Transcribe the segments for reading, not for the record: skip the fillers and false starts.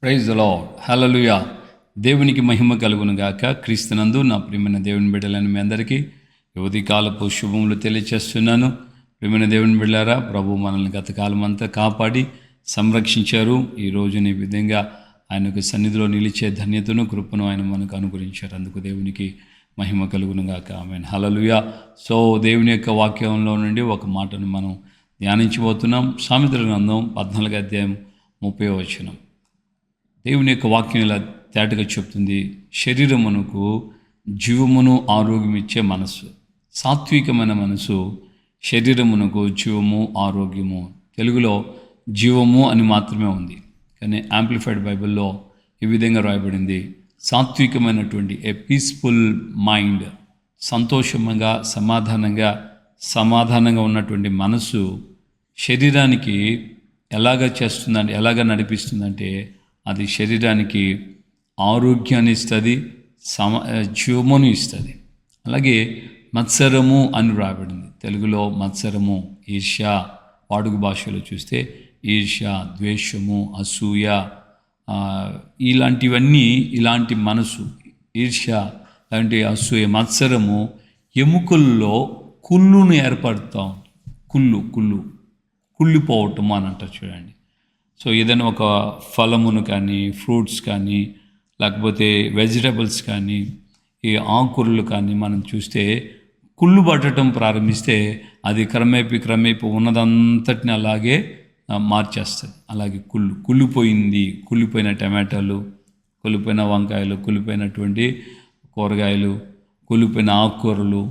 Praise the lord, హల్లెలూయా. దేవునికి మహిమ కలుగును గాక. క్రీస్తునందు నా ప్రియమైన దేవుని బిడ్డలని మీ అందరికీ ఉదయకాలపు శుభములు తెలియచేస్తున్నాను. ప్రియమైన దేవుని బిడ్డలారా, ప్రభు మనల్ని గత కాలం అంతా కాపాడి సంరక్షించారు. ఈ రోజున ఈ విధంగా ఆయనకు సన్నిధిలో నిలిచే ధన్యతను, కృపను ఆయన మనకు అనుగ్రహించారు. అందుకు దేవునికి మహిమ కలుగును గాక. ఆమేన్, హల్లెలూయా. సో దేవుని యొక్క వాక్యంలో నుండి ఒక మాటను మనం ధ్యానించబోతున్నాం. సామెతల గ్రంథం 14వ అధ్యాయం 30వ వచనం. దేవుని యొక్క వాక్యం ఇలా తేటగా చెప్తుంది, శరీరమునకు జీవమును ఆరోగ్యం ఇచ్చే మనసు, సాత్వికమైన మనసు శరీరమునకు జీవము ఆరోగ్యము. తెలుగులో జీవము అని మాత్రమే ఉంది, కానీ యాంప్లిఫైడ్ బైబిల్లో ఈ విధంగా రాయబడింది, సాత్వికమైనటువంటి ఏ పీస్ఫుల్ మైండ్, సంతోషంగా సమాధానంగా ఉన్నటువంటి మనసు శరీరానికి ఎలాగ నడిపిస్తుందంటే అది శరీరానికి ఆరోగ్యాన్ని ఇస్తుంది, జీవమును ఇస్తుంది. అలాగే మత్సరము అని రాబడింది. తెలుగులో మత్సరము, ఈర్ష్య, వాడుక భాషలో చూస్తే ఈర్ష్య, ద్వేషము, అసూయ, ఇలాంటి మనసు, ఈర్ష్య లాంటి అసూయ, మత్సరము ఎముకల్లో కుళ్ళును ఏర్పడుతూ కుళ్ళిపోవటము అని అంటారు చూడండి. సో ఏదైనా ఒక ఫలమును కానీ, ఫ్రూట్స్ కానీ, లేకపోతే వెజిటబుల్స్ కానీ, ఈ ఆకుకూరలు కానీ మనం చూస్తే కుళ్ళు పట్టడం ప్రారంభిస్తే అది క్రమేపీ ఉన్నదంతటిని అలాగే మార్చేస్తుంది. అలాగే కుళ్ళిపోయిన టమాటాలు, కుళ్ళిపోయిన వంకాయలు, కుళ్ళిపోయినటువంటి కూరగాయలు, కుళ్ళిపోయిన ఆకుకూరలు,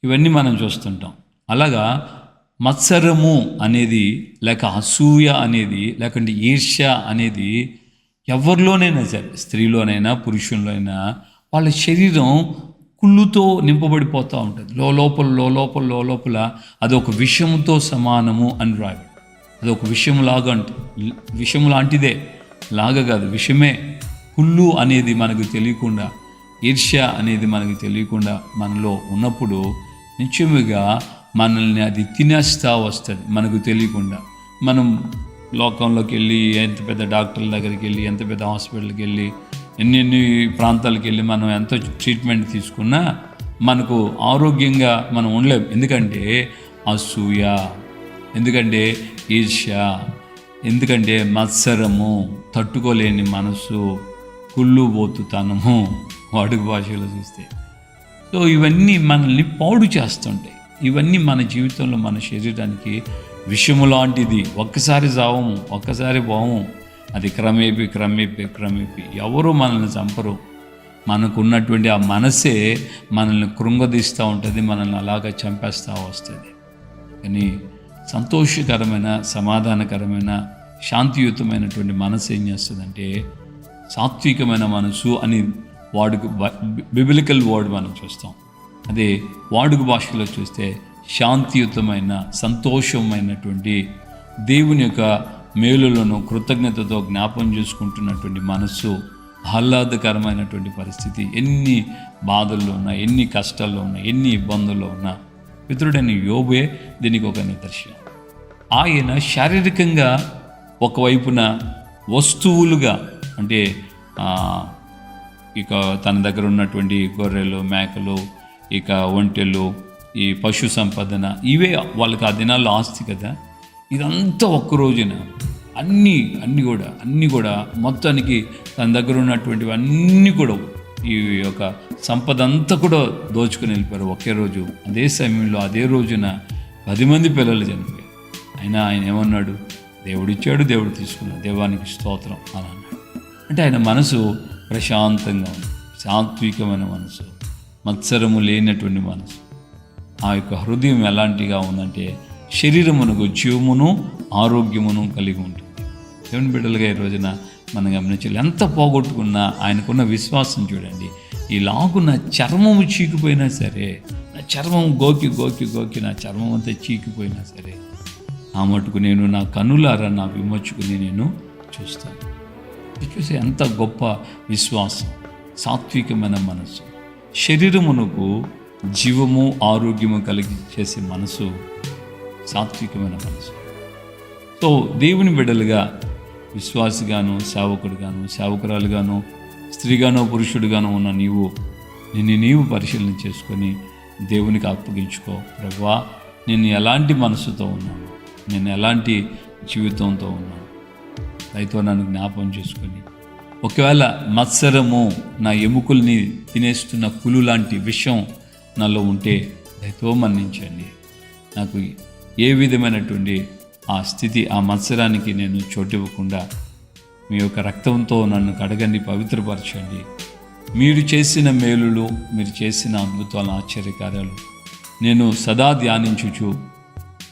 ఇవన్నీ మనం చూస్తుంటాం. అలాగా మత్సరము అనేది, లేక అసూయ అనేది, లేకుంటే ఈర్ష్య అనేది ఎవరిలోనైనా సరే, స్త్రీలోనైనా పురుషుల్లోనైనా వాళ్ళ శరీరం కుళ్ళుతో నింపబడిపోతూ ఉంటుంది. లోపల అది ఒక విషముతో సమానము అని రాయబడి, అది ఒక విషము లాంటిదే, కాదు, విషమే. కుళ్ళు అనేది మనకు తెలియకుండా, ఈర్ష్య అనేది మనకు తెలియకుండా మనలో ఉన్నప్పుడు నిత్యముగా మనల్ని అది తినేస్తూ వస్తుంది. మనకు తెలియకుండా మనం లోకంలోకి వెళ్ళి, ఎంత పెద్ద డాక్టర్ల దగ్గరికి వెళ్ళి, ఎంత పెద్ద హాస్పిటల్కి వెళ్ళి, ఎన్ని ప్రాంతాలకు వెళ్ళి మనం ఎంతో ట్రీట్మెంట్ తీసుకున్నా మనకు ఆరోగ్యంగా మనం ఉండలేము. ఎందుకంటే అసూయ, ఎందుకంటే ఈర్ష్య, ఎందుకంటే మత్సరము, తట్టుకోలేని మనసు, కుళ్ళుబోతుతనము, వాడుక భాషలో చూస్తే. సో ఇవన్నీ మనల్ని పాడు చేస్తుంటాయి. ఇవన్నీ మన జీవితంలో, మన శరీరానికి విషము లాంటిది. ఒక్కసారి చావము, ఒక్కసారి పోము. అది క్రమేపీ ఎవరు మనల్ని చంపరు. మనకున్నటువంటి ఆ మనసే మనల్ని కృంగదీస్తూ ఉంటుంది, మనల్ని అలాగా చంపేస్తూ వస్తుంది. కానీ సంతోషకరమైన, సమాధానకరమైన, శాంతియుతమైనటువంటి మనసు ఏం చేస్తుందంటే, సాత్వికమైన మనసు అని బిబిలికల్ వర్డ్ మనం చూస్తాం. అదే వాడుక భాషలో చూస్తే శాంతియుతమైన, సంతోషమైనటువంటి, దేవుని యొక్క మేలులను కృతజ్ఞతతో జ్ఞాపం చేసుకుంటున్నటువంటి మనస్సు, ఆహ్లాదకరమైనటువంటి పరిస్థితి. ఎన్ని బాధల్లో ఉన్నా, ఎన్ని కష్టాల్లో ఉన్నా, ఎన్ని ఇబ్బందుల్లో ఉన్నా, పితరుడైన యోబే దీనికి ఒక నిదర్శనం. ఆయన శారీరకంగా ఒకవైపున వస్తువులుగా, అంటే ఇక తన దగ్గర ఉన్నటువంటి గొర్రెలు, మేకలు, ఇక ఒంటెలు, ఈ పశు సంపదన, ఇవే వాళ్ళకి ఆ దినాల్లో ఆస్తి కదా. ఇదంతా ఒక్క రోజున అన్నీ కూడా మొత్తానికి తన దగ్గర ఉన్నటువంటివి అన్నీ కూడా, ఈ యొక్క సంపద అంతా కూడా దోచుకుని వెళ్ళిపోయారు ఒకే రోజు. అదే సమయంలో, అదే రోజున 10 మంది పిల్లలు చనిపోయారు. అయినా ఆయన ఏమన్నాడు? దేవుడిచ్చాడు, దేవుడు తీసుకున్నాడు, దేవానికి స్తోత్రం అని అన్నాడు. అంటే ఆయన మనసు ప్రశాంతంగా ఉంది, సాత్వికమైన మనసు, మత్సరము లేనటువంటి మనసు. ఆ యొక్క హృదయం ఎలాంటిగా ఉందంటే శరీరమునకు జీవమును ఆరోగ్యమును కలిగి ఉంటుంది. దేవుని బిడ్డలుగా ఈ రోజున మనం గమనించాలి. ఎంత పోగొట్టుకున్నా ఆయనకున్న విశ్వాసం చూడండి. ఇలాగున్న చర్మము చీకిపోయినా సరే, నా చర్మం గోకి నా చర్మం అంతా చీకిపోయినా సరే, ఆ మటుకు నేను నా కన్నులారా నా విమోచుకుని నేను చూస్తాను. చూసే ఎంత గొప్ప విశ్వాసం, సాత్వికమైన మనసు, శరీరమునకు జీవము ఆరోగ్యము కలిగి చేసే మనసు, సాత్వికమైన మనసు. సో దేవుని బిడ్డలుగా విశ్వాసిగాను, సేవకుడుగాను, సేవకురాలుగాను, స్త్రీగానో పురుషుడిగానో ఉన్న నీవు పరిశీలన చేసుకొని దేవునికి అప్పగించుకో. ప్రభువా, నేను ఎలాంటి మనసుతో ఉన్నాను, నేను ఎలాంటి జీవితంతో ఉన్నాను, దయతో నన్ను జ్ఞాపకం చేసుకొని, ఒకవేళ మత్సరము నా ఎముకల్ని తినేస్తున్న కులు లాంటి విషం నాలో ఉంటే దయతో మన్నించండి. నాకు ఏ విధమైనటువంటి ఆ స్థితి, ఆ మత్సరానికి నేను చోటివ్వకుండా మీ యొక్క రక్తంతో నన్ను కడగండి, పవిత్రపరచండి. మీరు చేసిన మేలులు, మీరు చేసిన అద్భుతాల ఆశ్చర్యకార్యాలు నేను సదా ధ్యానించుచు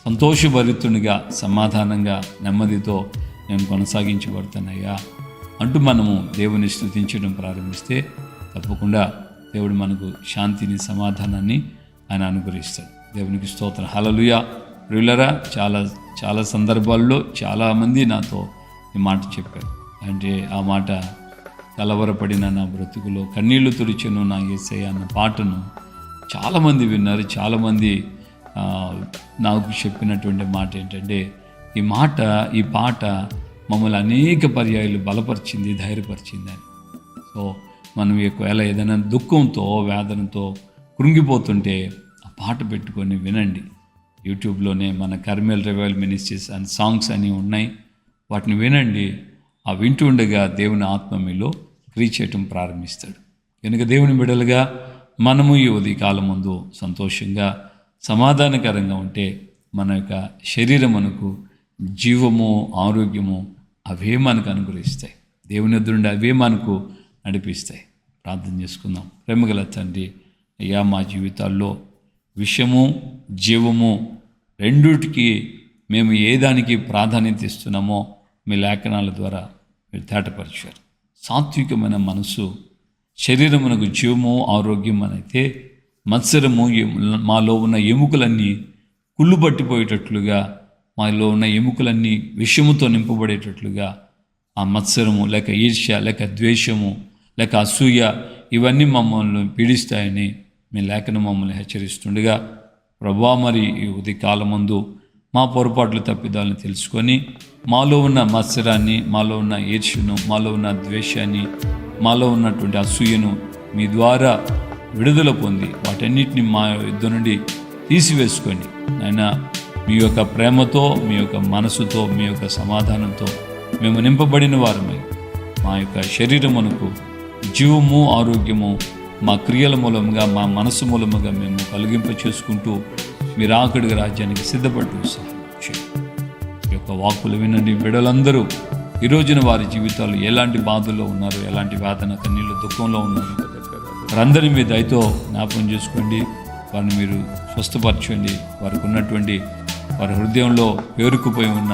సంతోషభరితునిగా, సమాధానంగా, నెమ్మదితో నేను కొనసాగించబడుతున్నాయా అంటూ మనము దేవుని స్తుతించడం ప్రారంభిస్తే తప్పకుండా దేవుడు మనకు శాంతిని, సమాధానాన్ని ఆయన అనుగ్రహిస్తాడు. దేవునికి స్తోత్రం. హల్లెలూయా. ప్రియులరా, చాలా సందర్భాల్లో చాలామంది నాతో ఈ మాట చెప్పారు. అంటే ఆ మాట, కలవరపడిన నా బ్రతుకులో కన్నీళ్లు తుడిచెను నా యేసయ్య అన్న పాటను చాలామంది విన్నారు. చాలామంది నాకు చెప్పినటువంటి మాట ఏంటంటే, ఈ పాట మమ్మల్ని అనేక పర్యాయాలు బలపరిచింది, ధైర్యపరిచింది అని. సో మనం ఒకవేళ ఏదైనా దుఃఖంతో, వేదనతో కృంగిపోతుంటే ఆ పాట పెట్టుకొని వినండి. యూట్యూబ్లోనే మన Carmel revival ministries and songs అని ఉన్నాయి, వాటిని వినండి. ఆ వింటూ ఉండగా దేవుని ఆత్మ మీలో క్రియ చేయటం ప్రారంభిస్తాడు. కనుక దేవుని బిడ్డలుగా మనము ఈ ఉదయకాలం ముందు సంతోషంగా, సమాధానకరంగా ఉంటే మన యొక్క శరీరం మనకు జీవము, ఆరోగ్యము అవే మనకు అనుగ్రహిస్తాయి. దేవుని యొద్ద నుండి అవే మనకు నడిపిస్తాయి. ప్రార్థన చేసుకుందాం. ప్రేమగల తండ్రి, అయ్యా, మా జీవితాల్లో విషము, జీవము రెండుటికి మేము ఏ దానికి ప్రాధాన్యత ఇస్తున్నామో మీ లేఖనాల ద్వారా మీరు తేటపరిచారు. సాత్వికమైన మనసు శరీరమునకు జీవము, ఆరోగ్యం అయితే మత్సరము మాలో ఉన్న ఎముకలన్నీ కుళ్ళు పట్టిపోయేటట్లుగా, మాలో ఉన్న ఎముకలన్నీ విషముతో నింపబడేటట్లుగా ఆ మత్సరము, లేక ఈర్ష్య, లేక ద్వేషము, లేక అసూయ ఇవన్నీ మమ్మల్ని పీడిస్తాయని మీ లేఖనం మమ్మల్ని హెచ్చరిస్తుండగా, ప్రభువా, మరి ఈ ఉదయకాలం ముందు మా పొరపాట్లు, తప్పిదాలను తెలుసుకొని మాలో ఉన్న మత్సరాన్ని, మాలో ఉన్న ఈర్ష్యను, మాలో ఉన్న ద్వేషాన్ని, మాలో ఉన్నటువంటి అసూయను మీ ద్వారా విడుదల పొంది వాటన్నిటిని మా యుద్ధ నుండి తీసివేసుకోండి. నాయన, మీ యొక్క ప్రేమతో, మీ యొక్క మనసుతో, మీ యొక్క సమాధానంతో మేము నింపబడిన వారమై మా యొక్క శరీరమునకు జీవము, ఆరోగ్యము మా క్రియల మూలముగా, మా మనసు మూలముగా మేము కలిగింప చేసుకుంటూ మీరు ఆఖడిగా రాజ్యానికి సిద్ధపడుతూ సహాయం చేయండి. ఈ యొక్క వాక్కులు వినండి. బిడ్డలందరూ ఈ రోజున వారి జీవితాలు ఎలాంటి బాధల్లో ఉన్నారు, ఎలాంటి వేదన, కన్నీళ్ళు, దుఃఖంలో ఉన్నారు, వారందరినీ మీ దయతో జ్ఞాపకం చేసుకోండి. వారిని మీరు స్వస్థపరచండి. వారికి ఉన్నటువంటి వారి హృదయంలో పేరుకుపోయి ఉన్న,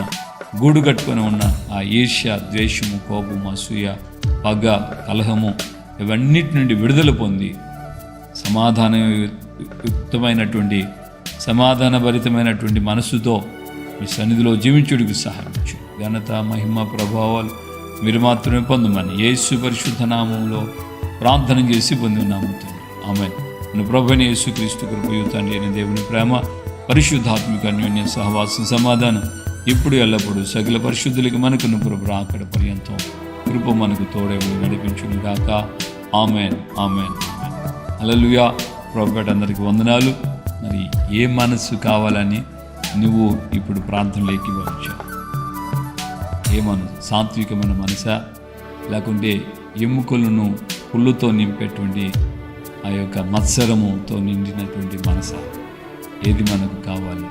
గూడు కట్టుకొని ఉన్న ఆ ఈర్ష్య, ద్వేషము, కోపము, అసూయ, పగ, కలహము ఇవన్నిటి నుండి విడుదల పొంది సమాధానభరితమైనటువంటి మనసుతో మీ సన్నిధిలో జీవించుడికి సహాయం చేయండి. ఘనత, మహిమ, ప్రభావాలు మీరు మాత్రమే పొందమని యేసు పరిశుద్ధ నామములో ప్రార్థన చేసి పొందున్నాము తండ్రి. ఆమేన్. మన ప్రభువైన యేసుక్రీస్తు కృపయు, తండ్రి అయిన దేవుని ప్రేమ, పరిశుద్ధాత్మిక అన్యోన్య సహవాసం, సమాధానం ఇప్పుడు ఎల్లప్పుడూ సకల పరిశుద్ధులకి మనకును ప్రభు అక్కడ పర్యంతం కృప మనకు తోడే నడిపించును గాక. ఆమేన్, ఆమేన్, ఆమేన్. హల్లెలూయా. ప్రభుపేట అందరికీ వందనాలు. మరి ఏ మనస్సు కావాలని నువ్వు ఇప్పుడు ప్రార్థనలోకి వచ్చావు? ఏ మనసు? సాత్వికమైన మనసా, లేకుంటే ఎముకలను పుల్లుతో నింపేటువంటి ఆ యొక్క మత్సరముతో నిండినటువంటి మనసా? ఏది మనకు కావాలి?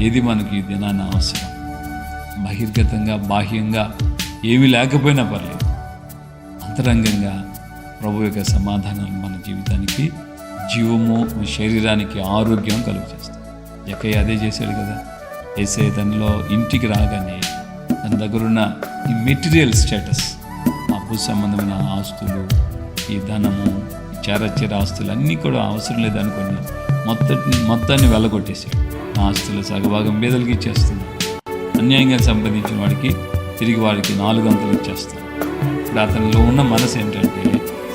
ఏది మనకి ఈ దినాన అవసరం? బహిర్గతంగా, బాహ్యంగా ఏమీ లేకపోయినా పర్లేదు, అంతరంగంగా ప్రభు యొక్క సమాధానాలు మన జీవితానికి జీవము, శరీరానికి ఆరోగ్యం కలుగజేస్తాయి. ఎక్కయ్య అదే చేశాడు కదా. వేసే తనలో ఇంటికి రాగానే తన దగ్గరున్న ఈ మెటీరియల్ స్టేటస్, ఆ భూ సంబంధమైన ఆస్తులు, ఈ ధనము, ఈ చరచర ఆస్తులు అన్నీ కూడా అవసరం లేదనుకోండి మొత్తాన్ని వెళ్ళగొట్టేశాడు. ఆ ఆస్తులు సగభాగం పేదలకి ఇచ్చేస్తున్నాడు. అన్యాయంగా సంపాదించిన వాడికి తిరిగి వాడికి 4 అంతలు ఇచ్చేస్తాడు. ఇప్పుడు అతనిలో ఉన్న మనసు ఏంటంటే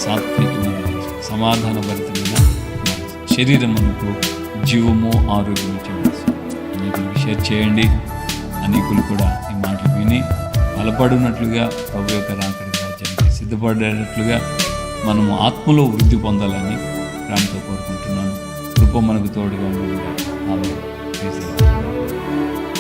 సాత్వికమైన, సమాధానభరితమైన శరీరం మనకు జీవము, ఆరోగ్యం ఇచ్చే మనసు. అనేకులకు షేర్ చేయండి. అనేకులు కూడా ఈ మాటలు విని బలపడినట్లుగా ప్రభు యొక్క రాకడి రాజ్యానికి సిద్ధపడేటట్లుగా మనము ఆత్మలో వృద్ధి పొందాలని ప్రేమతో కోరుకుంటున్నాను. కృప మనకు తోడుగా ఉంది. ఆమేన్. Praise the lord.